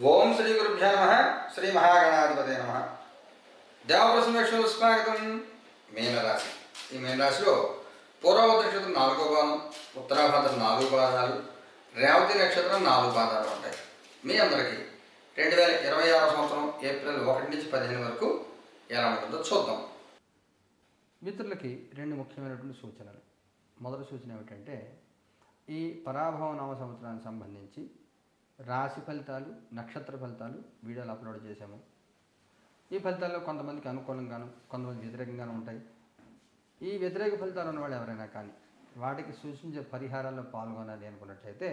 ఓం శ్రీ గురుభ్యో నమ. శ్రీ మహాగణాధిపతే నమ. దేవప్రసమేశ్వరు స్వాగతం. మీనరాశి. ఈ మీనరాశిలో పూర్వభద్ర నక్షత్రం 4వ పాదం, ఉత్తరాభద్ర 4 పాదాలు, రేవతి నక్షత్రం 4 పాదాలు ఉంటాయి. మీ అందరికీ 2026 సంవత్సరం ఏప్రిల్ 1 నుంచి 15 వరకు ఎలా ఉంటుందో చూద్దాం. మిత్రులకి 2 ముఖ్యమైనటువంటి సూచనలు. మొదటి సూచన ఏమిటంటే, ఈ పరాభవ నామ సంవత్సరానికి సంబంధించి రాశి ఫలితాలు, నక్షత్ర ఫలితాలు వీడియోలు అప్లోడ్ చేశాము. ఈ ఫలితాల్లో కొంతమందికి అనుకూలంగాను, కొంతమంది వ్యతిరేకంగాను ఉంటాయి. ఈ వ్యతిరేక ఫలితాలు ఉన్నవాళ్ళు ఎవరైనా కానీ వాటికి సూచించే పరిహారాల్లో పాల్గొనాలి అనుకున్నట్లయితే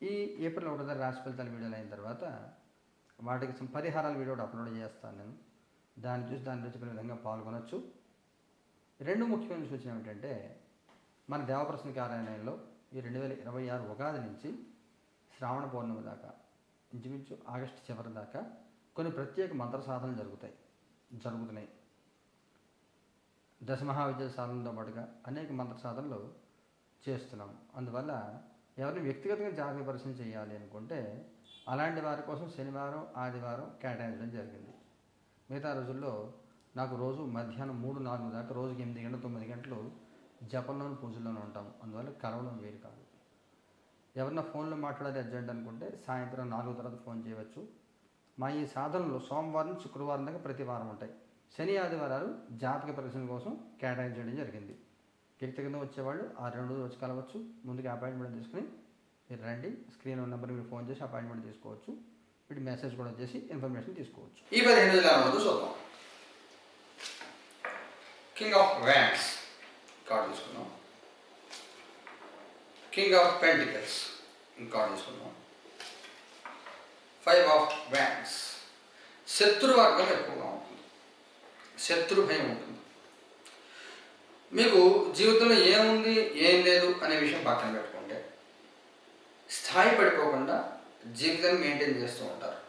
ఈ ఏప్రిల్ 1 రాశి ఫలితాల వీడియోలు అయిన తర్వాత వాటికి పరిహారాల వీడియో అప్లోడ్ చేస్తాను నేను. దాన్ని చూసి దాని చెప్పిన విధంగా పాల్గొనవచ్చు. 2 ముఖ్యమైన సూచన ఏమిటంటే, మన దేవప్రసన్న కార్యాలయంలో ఈ 2026 ఉగాది నుంచి శ్రావణ పౌర్ణమి దాకా, ఇంచుమించు ఆగస్టు చివరి దాకా కొన్ని ప్రత్యేక మంత్ర సాధనలు జరుగుతున్నాయి. దశమహావిద్య సాధనతో పాటుగా అనేక మంత్ర సాధనలు చేస్తున్నాం. అందువల్ల ఎవరిని వ్యక్తిగతంగా జాతక పరిశీలన చేయాలి అనుకుంటే అలాంటి వారి కోసం శనివారం, ఆదివారం కేటాయించడం జరిగింది. మిగతా రోజుల్లో నాకు రోజు మధ్యాహ్నం 3-4 దాకా రోజుకి 8 గంటలు 9 గంటలు జపంలోని పూజల్లోనే ఉంటాము. అందువల్ల కలవడం వీలు కాదు. ఎవరన్నా ఫోన్లో మాట్లాడాలి అర్జెంట్ అనుకుంటే సాయంత్రం 4 తర్వాత ఫోన్ చేయవచ్చు. మా ఈ సాధనలు సోమవారం, శుక్రవారం దాకా ప్రతి వారం ఉంటాయి. శని, ఆదివారాలు జాతక పరిశీలన కోసం కేటాయించడం జరిగింది. వ్యక్తిగతంగా వచ్చేవాళ్ళు ఆ 2 రోజులు వచ్చి కలవచ్చు. ముందుగా అపాయింట్మెంట్ తీసుకుని మీరు రండి. స్క్రీన్ నెంబర్ మీరు ఫోన్ చేసి అపాయింట్మెంట్ తీసుకోవచ్చు. వీటి మెసేజ్ కూడా చేసి ఇన్ఫర్మేషన్ తీసుకోవచ్చు. ఈ 15 రోజుల చూద్దాం. కింగ్ ఆఫ్ వ్యాండ్స్ కార్డు తీసుకున్నాం. కింగ్ ఆఫ్ పెంటికల్స్ కార్డు తీసుకున్నాం. 5 ఆఫ్ వ్యాండ్స్. శత్రువర్గం ఎక్కువగా ఉంటుంది, శత్రు భయం ఉంటుంది. మీకు జీవితంలో ఏముంది ఏం లేదు అనే విషయం పక్కన పెట్టుకుంటే స్థాయి పడిపోకుండా జీవితాన్ని మెయింటైన్ చేస్తూ ఉంటారు.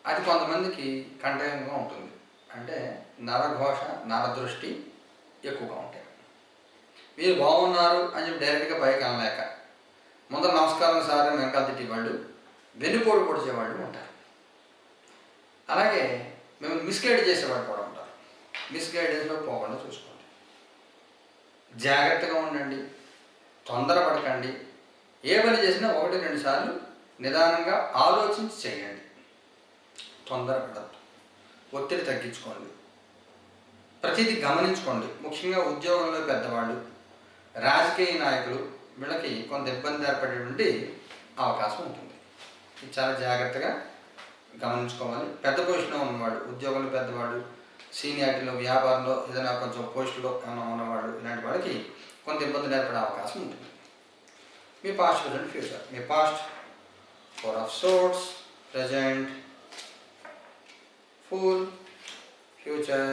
అది కొంతమందికి కంటయంగా ఉంటుంది. అంటే నరఘోష, నరదృష్టి ఎక్కువగా ఉంటాయి. మీరు బాగున్నారు అని చెప్పి డైరెక్ట్గా పైకి అనలేక ముందర నమస్కారం సార్ అని వెనకాల తిట్టేవాళ్ళు, వెన్నుపోటు పొడిచేవాళ్ళు ఉంటారు. అలాగే మేము మిస్గైడ్ చేసేవాళ్ళు కూడా ఉంటారు. మిస్గైడెన్స్లో పోకుండా చూసుకోండి. జాగ్రత్తగా ఉండండి, తొందరపడకండి. ఏ పని చేసినా 1-2 సార్లు నిదానంగా ఆలోచించి చేయండి. తొందరపడద్దు. ఒత్తిడి తగ్గించుకోండి. ప్రతిదీ గమనించుకోండి. ముఖ్యంగా ఉద్యోగంలో పెద్దవాళ్ళు, రాజకీయ నాయకులు, వీళ్ళకి కొంత ఇబ్బంది ఏర్పడేటువంటి అవకాశం ఉంటుంది. ఇది చాలా జాగ్రత్తగా గమనించుకోవాలి. పెద్ద పొజిషన్లో ఉన్నవాడు, ఉద్యోగంలో పెద్దవాడు, సీనియారిటీలో, వ్యాపారంలో ఏదైనా కొంచెం పోస్టులో ఏమైనా ఉన్నవాడు, ఇలాంటి వాళ్ళకి కొంత ఇబ్బందులు ఏర్పడే అవకాశం ఉంటుంది. మీ పాస్ట్, ప్రజెంట్, ఫ్యూచర్. మీ past 4 of swords, present fool, future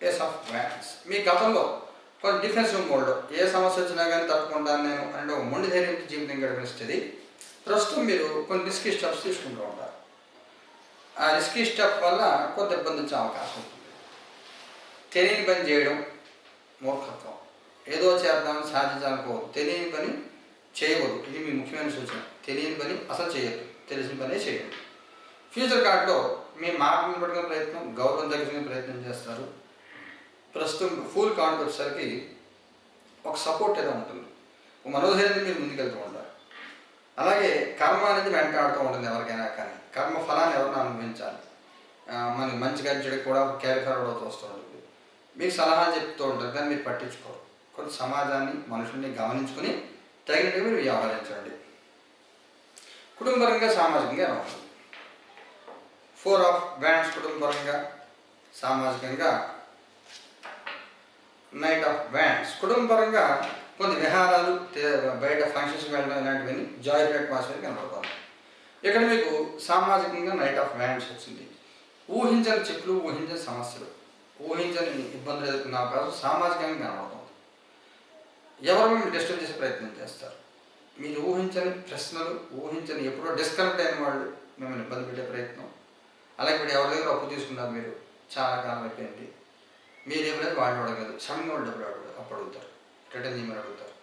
ace of wands. మీ గతంలో కొంచెం డిఫెన్సివ్ మోడ్లో ఏ సమస్య వచ్చినా కానీ తట్టుకుంటాను నేను అంటే ఒక మొండి ధైర్యం జీవితం గడిపిస్తుంది. ప్రస్తుతం మీరు కొన్ని రిస్కీ స్టెప్స్ తీసుకుంటూ ఉంటారు. ఆ రిస్కీ స్టెప్ వల్ల కొంత ఇబ్బంది వచ్చే అవకాశం ఉంటుంది. తెలియని పని చేయడం మూర్ఖత్వం. ఏదో చేద్దామని సాధించాలనుకో, తెలియని పని చేయకూడదు. ఇది మీ ముఖ్యమైన సూచన. తెలియని పని అసలు చేయొద్దు, తెలిసిన పనే చేయండి. ఫ్యూచర్ కార్డులో మీ మార్పులను పట్టుకునే ప్రయత్నం, గౌరవం తగ్గించుకునే ప్రయత్నం చేస్తారు. ప్రస్తుతం ఫుల్ కార్డుకి వచ్చేసరికి ఒక సపోర్ట్ ఏదో ఉంటుంది, ఒక మనోధైర్యాన్ని మీరు ముందుకెళ్తూ ఉంటారు. అలాగే కర్మ అనేది వెంటాడుతూ ఉంటుంది ఎవరికైనా కానీ. కర్మ ఫలాన్ని ఎవరిని అనుభవించాలి. మనకి మంచిగా చెడు కూడా క్యాలిఫర్ అవుతూ వస్తూ ఉంటుంది. మీకు సలహా చెప్తూ ఉంటారు కానీ మీరు పట్టించుకోరు. కొంత సమాజాన్ని, మనుషుల్ని గమనించుకుని తగినట్టుగా మీరు వ్యవహరించండి. కుటుంబపరంగా, సామాజికంగా ఎలా ఉంటుంది? 4 ఆఫ్ వ్యాండ్స్. కుటుంబపరంగా, సామాజికంగా నైట్ ఆఫ్ వ్యాండ్స్. కుటుంబపరంగా కొన్ని విహారాలు, బయట ఫంక్షన్స్కి వెళ్ళడం ఇలాంటివన్నీ జాయ్ఫుల్ అట్మాస్ఫియర్ కనబడుతుంది. ఇక్కడ మీకు సామాజికంగా నైట్ ఆఫ్ వ్యాండ్స్ వచ్చింది. ఊహించని చిక్కులు, ఊహించని సమస్యలు, ఊహించని ఇబ్బందులు ఎదుర్కొన్న అవకాశం సామాజికంగా కనబడుతుంది. ఎవరు మీరు డిస్టర్బ్ చేసే ప్రయత్నం చేస్తారు. మీరు ఊహించని ప్రశ్నలు, ఊహించని ఎప్పుడో డిస్కనెక్ట్ అయిన వాళ్ళు మిమ్మల్ని ఇబ్బంది పెట్టే ప్రయత్నం. అలాగే ఇప్పుడు ఎవరి దగ్గర అప్పు తీసుకున్నారు, మీరు చాలా కాలం అయిపోయింది, మీరు ఏమైనా వాళ్ళు అడగదు, సడన్గా వాళ్ళు డబ్బులు అడుగుతారు, అప్పు అడుగుతారు, రిటర్న్ చేయమని అడుగుతారు.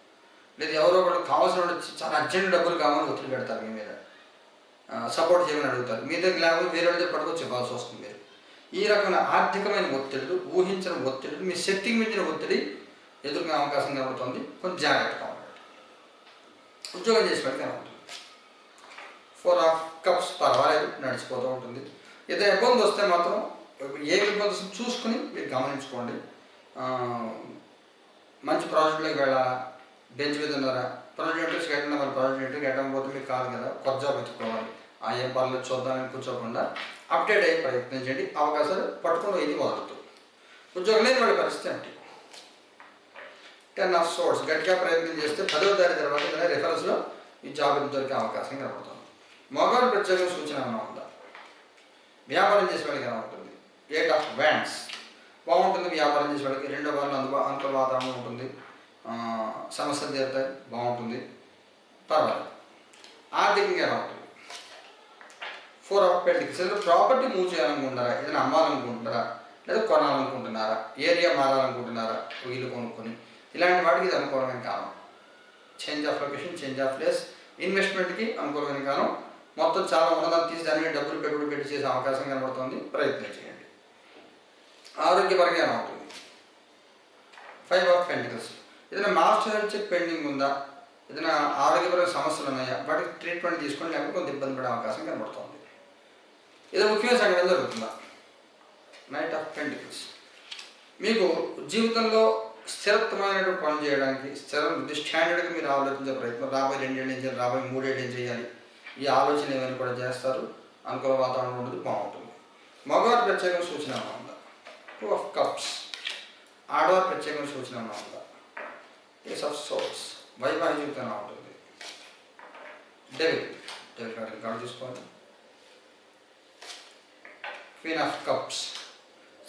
లేదా ఎవరో ఒకరు కావాల్సిన వాళ్ళు చాలా అర్జెంట్ డబ్బులు కావాలని ఒత్తిడి పెడతారు మీ మీద, సపోర్ట్ చేయమని అడుగుతారు. మీ దగ్గర లేకపోతే వేరే వాళ్ళ దగ్గర పట్టుకొచ్చి చెప్పాల్సి వస్తుంది మీరు. ఈ రకమైన ఆర్థికమైన ఒత్తిడులు, ఊహించిన ఒత్తిడులు, మీ శక్తికి మించిన ఒత్తిడి ఎదుర్కొనే అవకాశం కనబడుతుంది. కొంచెం జాగ్రత్తగా ఉండండి. ఉద్యోగం చేసేవాడికి కనబడుతుంది. 4 ఆఫ్ కప్స్ పర్వాలేదు, నడిచిపోతూ ఉంటుంది. ఏదైనా ఇబ్బంది వస్తే మాత్రం ఏ ఇబ్బంది వస్తుంది చూసుకుని మీరు గమనించుకోండి. మంచి ప్రాజెక్టులోకి వెళ్ళాలా, బెంచ్ మీద ఉన్నారా, ప్రాజెక్టులు గెట్టిన మరి ప్రాజెక్టు గెట్టకపోతే మీకు కాదు కదా, కొత్త జాబ్ ఎత్తుకోవాలి. ఏం పర్లేదు చూద్దామని కూర్చోకుండా అప్డేట్ అయ్యే ప్రయత్నించండి. అవకాశాలు పట్టుకుని ఇది వదలదు. ఉద్యోగం లేని వాళ్ళ పరిస్థితి ఏంటి? 10 ఆఫ్ సోర్స్ గట్టిగా ప్రయత్నం చేస్తే 10వ తారీఖు తర్వాత రిఫరెన్స్లో ఈ జాబ్ దొరికే అవకాశం కనబడుతుంది. మగవారి ప్రత్యేక సూచన ఏమైనా ఉందా? వ్యాపారం చేసే వాళ్ళకి ఎలా ఉంటుంది? 8 ఆఫ్ వ్యాండ్స్ బాగుంటుంది. వ్యాపారం చేసే వాళ్ళకి 2వ వారంలో అనుకూల వాతావరణం ఉంటుంది. సమస్యలు తీరుతాయి, బాగుంటుంది, పర్వాలేదు. ఆర్థికంగా ఎలా ఉంటుంది? 4 ఆఫ్ పెంటికల్స్. ఏదైనా ప్రాపర్టీ మూవ్ చేయాలనుకుంటున్నారా, ఏదైనా అమ్మాలనుకుంటున్నారా, లేదా కొనాలనుకుంటున్నారా, ఏరియా మారాలనుకుంటున్నారా, ఇల్లు కొనుక్కొని, ఇలాంటి వాటికి ఇది అనుకూలమైన కాలం. Change of location, change of place, ఇన్వెస్ట్మెంట్కి అనుకూలమైన కాలం. మొత్తం చాలా ఉన్నదాన్ని తీసి దానికి డబ్బులు పెట్టుబడి పెట్టి చేసే అవకాశం కనబడుతుంది. ప్రయత్నం చేయండి. ఆరోగ్యపరంగా ఎలా ఉంటుంది? 5 ఆఫ్ పెంటికల్స్. ఏదైనా మాస్టర్ హెల్త్ చెక్ పెండింగ్ ఉందా, ఏదైనా ఆరోగ్యపరమైన సమస్యలు ఉన్నాయా, వాటికి ట్రీట్మెంట్ తీసుకొని లేకపోతే కొంత ఇబ్బంది పడే అవకాశం కనబడుతుంది. ఏదో ముఖ్యమైన సంఘటన జరుగుతుందా? 9 ఆఫ్ పెంటికల్స్. మీకు జీవితంలో స్థిరత్వమైనటువంటి పనులు చేయడానికి, స్టాండర్డ్గా మీరు ఆలోచించే ప్రయత్నం, రాబోయే 2 ఏళ్ళు ఏం చేయాలి, రాబోయే 3 ఏళ్ళు ఏం చేయాలి, ఈ ఆలోచన ఏమైనా కూడా చేస్తారు. అనుకూల వాతావరణం ఉంటుంది, బాగుంటుంది. మగవారి ప్రత్యేకమైన సూచన ఏమైనా ఉందా? 2 ఆఫ్ కప్స్. ఆడవారి ప్రత్యేకమైన సూచన ఏమైనా ఉందా? Ace of swords. వైవాహిక జీవితం ఎలా ఉంటుంది? డెవిల్ కార్డు చూసుకోవాలి. Queen of cups.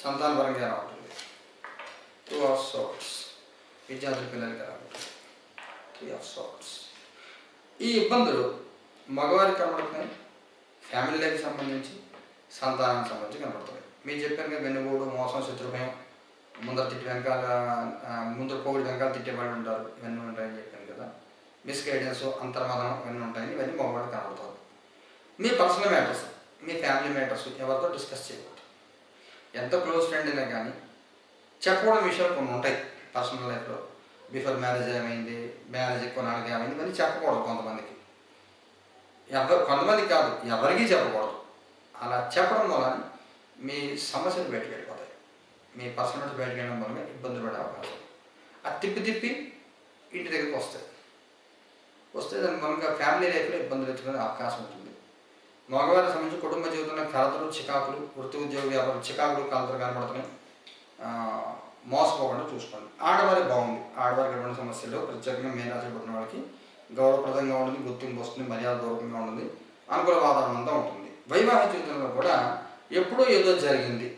సంతానపరంగా ఎలా ఉంటుంది? 2 ఆఫ్ సోర్స్. విద్యార్థుల పిల్లలకి ఎలా ఉంటుంది? 3 ఆఫ్ సోర్స్. ఈ ఇబ్బందులు మగవారికి కనబడుతున్నాయి, ఫ్యామిలీ లైఫ్కి సంబంధించి, సంతానానికి సంబంధించి కనబడుతున్నాయి. మీరు చెప్పాను కదా, వెన్నుపోడు, మోసం, శత్రుభయం, ముందర తిట్టి వెనకాల, ముందర పోగుడు వెనకాల తిట్టేవాళ్ళు ఉంటారు, ఇవన్నీ ఉంటాయని చెప్పాను కదా. మిస్గైడెన్స్, అంతర్మదనం ఇవన్నీ ఉంటాయని, ఇవన్నీ మగవాడు కనబడుతుంది. మీ పర్సనల్ మ్యాటర్స్, మీ ఫ్యామిలీ మ్యాటర్స్ ఎవరితో డిస్కస్ చేయకూడదు. ఎంత క్లోజ్ ఫ్రెండ్ అయినా కానీ చెప్పకూడని విషయాలు కొన్ని ఉంటాయి పర్సనల్ లైఫ్లో. బిఫోర్ మ్యారేజ్ ఏమైంది, మ్యారేజ్ ఎక్కువ నాలుగు ఏమైంది, ఇవన్నీ చెప్పకూడదు కొంతమందికి. కొంతమందికి కాదు, ఎవరికీ చెప్పకూడదు. అలా చెప్పడం వల్ల మీ సమస్యలు బయటకు వెళ్ళిపోతాయి. మీ పర్సనల్స్ బయటకు వెళ్ళడం వల్ల ఇబ్బందులు పడే అవకాశం. అది తిప్పి ఇంటి దగ్గరికి వస్తే దాని మూలంగా ఫ్యామిలీ లైఫ్లో ఇబ్బందులు ఎత్తుకునే అవకాశం ఉంటుంది. మగవారికి సంబంధించి కుటుంబ జీవితంలో కలతలు, చికాకులు, వృత్తి ఉద్యోగ వ్యాపారం చికాకులు, కలతలు కనబడుతున్నాయి. మోసపోకుండా చూసుకోండి. ఆడవారి బాగుంది. ఆడవారికి ఎటువంటి సమస్యలు, ప్రత్యేకంగా మేరాశ పడిన వాళ్ళకి గౌరవప్రదంగా ఉంటుంది, గుర్తింపు వస్తుంది, మర్యాద దూరంగా ఉంటుంది, అనుకూల వాతావరణం అంతా ఉంటుంది. వైవాహిక జీవితంలో కూడా ఎప్పుడో ఏదో జరిగింది,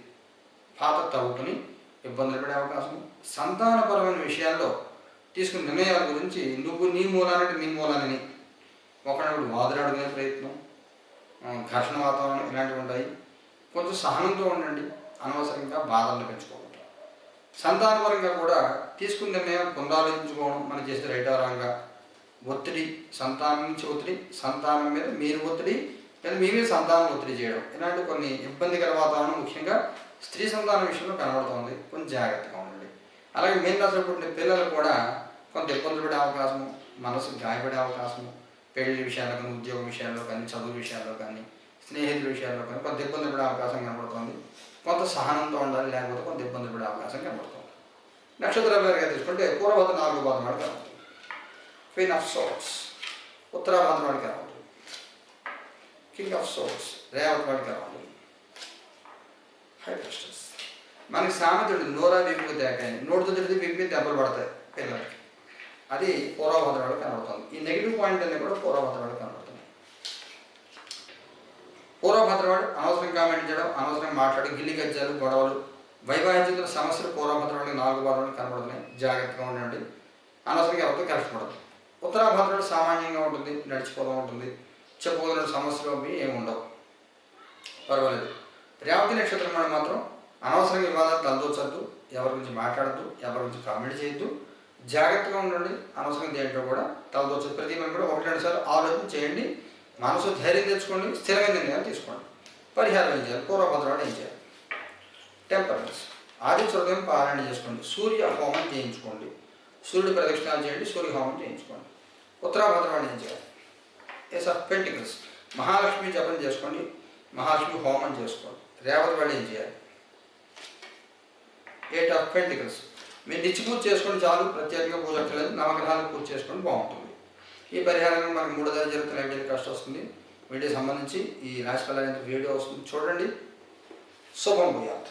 పాత తవ్వుకుని ఇబ్బందులు పడే అవకాశం. సంతానపరమైన విషయాల్లో తీసుకున్న నిర్ణయాల గురించి నీ మూలానని ఒకరినొకటి వాదులాడుకునే ప్రయత్నం, ఘర్షణ వాతావరణం ఇలాంటివి ఉంటాయి. కొంచెం సహనంతో ఉండండి, అనవసరంగా బాధలను పెంచుకోవద్దు. సంతానపరంగా కూడా తీసుకున్న నిర్ణయం పునరాలోచించుకోవడం, మనం చేసే రైట్ ఆరంగా ఒత్తిడి, సంతానం నుంచి ఒత్తిడి, సంతానం మీద మీరు ఒత్తిడి, లేదా మీ మీద సంతానం ఒత్తిడి చేయడం, ఇలాంటి కొన్ని ఇబ్బందికర వాతావరణం ముఖ్యంగా స్త్రీ సంతానం విషయంలో కనబడుతుంది. కొంచెం జాగ్రత్తగా ఉండండి. అలాగే మీన రాశిలో పుట్టిన పిల్లలు కూడా కొంత ఇబ్బందులు పడే అవకాశము, మనసు గాయపడే అవకాశము, పెళ్లి విషయాల్లో కానీ, ఉద్యోగ విషయాల్లో కానీ, చదువు విషయాల్లో కానీ, స్నేహితుల విషయాల్లో కానీ కొంత ఇబ్బందులు పడే అవకాశం కనబడుతుంది. కొంత సహనంతో ఉండాలి, లేకపోతే కొంత ఇబ్బందులు పడే అవకాశం కనబడుతుంది. నక్షత్రాల వారిగా తీసుకుంటే పూర్వభద్ర 4వ పాదం వాడికి కనబడుతుంది. Queen of swords. ఉత్తరాభద్ర వాడికి కనబడుతుంది. King of swords. రేవతి వాడికి కనబడుతుంది. హై ప్రెస్టెస్. మనకి సామెత ఉంటుంది, నోరా వీపు తేకాయని, నోటితో తిరిగి వీపు మీద దెబ్బలు పడతాయి పిల్లలకి. అది పూర్వభద్ర వాడికి కనబడుతుంది. ఈ నెగిటివ్ పాయింట్ అన్నీ కూడా పూర్వభద్ర వాడికి కనబడుతుంది. పూర్వభద్రవాడు అనవసరం కామెంట్ చేయడం, అనవసరంగా మాట్లాడి గిల్లి గజ్జాలు, గొడవలు, వైవాహిక సమస్యలు పూర్వభద్రవాడికి 4వ పాదంలో కనబడుతున్నాయి. జాగ్రత్తగా ఉండండి, అనవసరంగా ఎవరితో కష్టపడదు. ఉత్తరాభద్రుడు సామాన్యంగా ఉంటుంది, నడిచిపోతూ ఉంటుంది, చెప్పుకోదన్న సమస్యలు అవి ఏమి ఉండవు, పర్వాలేదు. రేవతి నక్షత్రం వాడు మాత్రం అనవసరంగా వివాదాలు తలదూర్చద్దు, ఎవరి గురించి మాట్లాడద్దు, ఎవరి గురించి కామెంట్ చేయొద్దు, జాగ్రత్తగా ఉండండి. అనవసరం దేంట్లో కూడా తలదోచదు. ప్రతి మనం కూడా 1-2 సార్లు ఆలోచన చేయండి. మనసు ధైర్యం తెచ్చుకోండి. స్థిరమైన నిర్ణయాలు తీసుకోండి. పరిహారం ఏం చేయాలి? పూర్వభద్రవాడు ఏం చేయాలి? టెంపరెన్స్ ఆదిత్య హృదయం పారాయణ చేసుకోండి. సూర్య హోమం చేయించుకోండి. సూర్యుడి ప్రదక్షిణాలు చేయండి. సూర్య హోమం చేయించుకోండి. ఉత్తరాభద్రవాడు ఏం చేయాలి? ఎస్ ఆఫ్ పెంటికల్స్ మహాలక్ష్మి జపం చేసుకోండి. మహాలక్ష్మి హోమం చేసుకోండి. రేవతి వాడు ఏం చేయాలి? 8 ఆఫ్ పెంటికల్స్ మీరు నిత్య పూజ చేసుకోండి చాలు. ప్రత్యేకంగా పూజ అక్కర్లేదు. నవగ్రహాలకు పూజ చేసుకోండి, బాగుంటుంది. ఈ పరిహారంగా మనకు 3 దారి జరుగుతున్న ఐడియల్ కాస్ట్ వస్తుంది. వీడియో సంబంధించి ఈ రాశి ఫలానికి వీడియో వస్తుంది, చూడండి. శుభం భూయాత్.